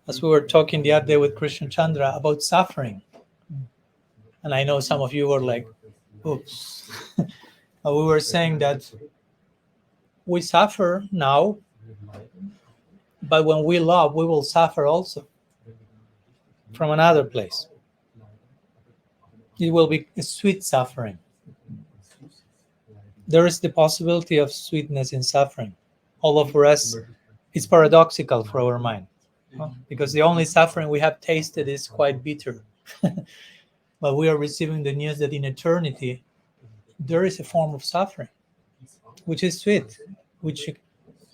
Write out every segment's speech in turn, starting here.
as we were talking the other day with Krishna Chandra about suffering. And I know some of you were like, oops. But we were saying that we suffer now, but when we love, we will suffer also from another place. It will be a sweet suffering. There is the possibility of sweetness in suffering. Although for us, it's paradoxical for our mind, because the only suffering we have tasted is quite bitter. But we are receiving the news that in eternity, there is a form of suffering, which is sweet, which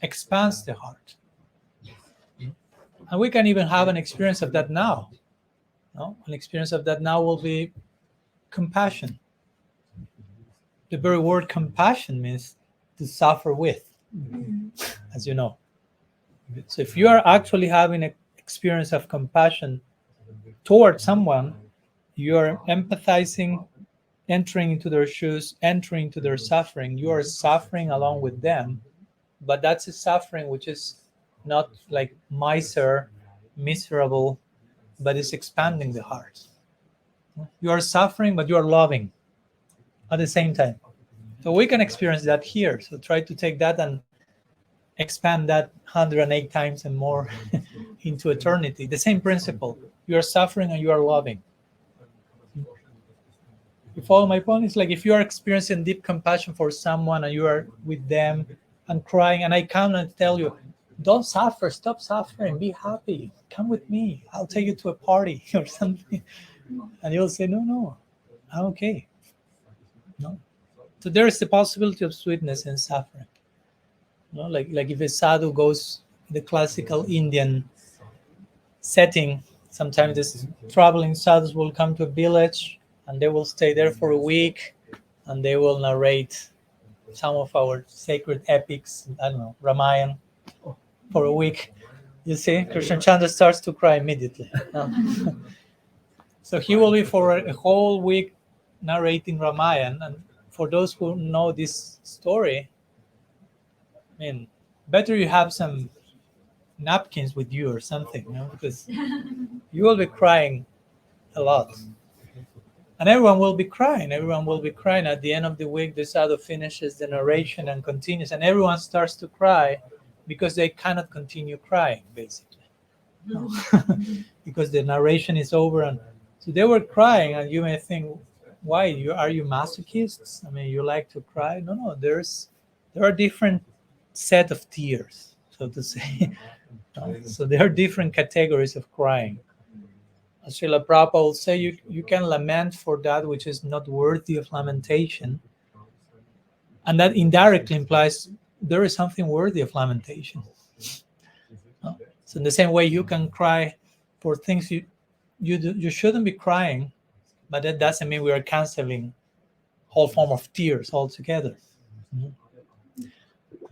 expands the heart. And we can even have an experience of that now. No? An experience of that now will be compassion. The very word compassion means to suffer with, as you know. So if you are actually having an experience of compassion toward someone, you are empathizing, entering into their shoes, entering into their suffering. You are suffering along with them, but that's a suffering which is not like miserable, but it's expanding the heart. You are suffering, but you are loving at the same time. So we can experience that here. So try to take that and expand that 108 times and more into eternity. The same principle. You are suffering and you are loving. You follow my point? It's like if you are experiencing deep compassion for someone and you are with them and crying, and I come and tell you, don't suffer, stop suffering, be happy, come with me, I'll take you to a party or something. And you'll say, no, I'm okay. No. So there is the possibility of sweetness in suffering. Like if a sadhu goes in the classical Indian setting, sometimes this traveling sadhus will come to a village and they will stay there for a week and they will narrate some of our sacred epics, I don't know, Ramayana, for a week. You see, Krishna Chandra starts to cry immediately. So he will be for a whole week narrating Ramayana. And for those who know this story, I mean, better you have some napkins with you or something, because you will be crying a lot. And everyone will be crying. At the end of the week, the sadhu finishes the narration and continues, and everyone starts to cry because they cannot continue crying, basically. Because the narration is over. And so they were crying, and you may think, why? Are you masochists? I mean, you like to cry? No, there are different set of tears, so to say. So there are different categories of crying. As Srila Prabhupada will say, you can lament for that which is not worthy of lamentation. And that indirectly implies there is something worthy of lamentation. So in the same way, you can cry for things you shouldn't be crying, but that doesn't mean we are canceling whole form of tears altogether.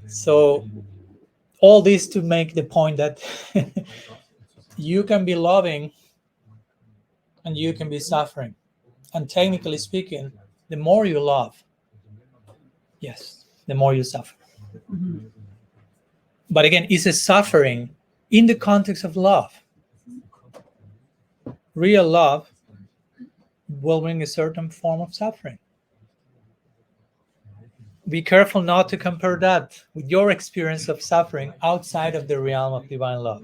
So all this to make the point that you can be loving and you can be suffering. And technically speaking, the more you love, yes, the more you suffer. But again, it's a suffering in the context of love. Real love will bring a certain form of suffering. Be careful not to compare that with your experience of suffering outside of the realm of divine love.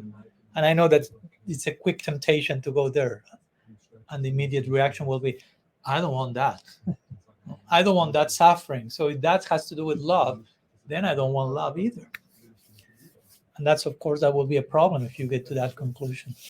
And I know that it's a quick temptation to go there. And the immediate reaction will be, I don't want that. I don't want that suffering. So if that has to do with love, then I don't want love either. And that's, of course, that will be a problem if you get to that conclusion.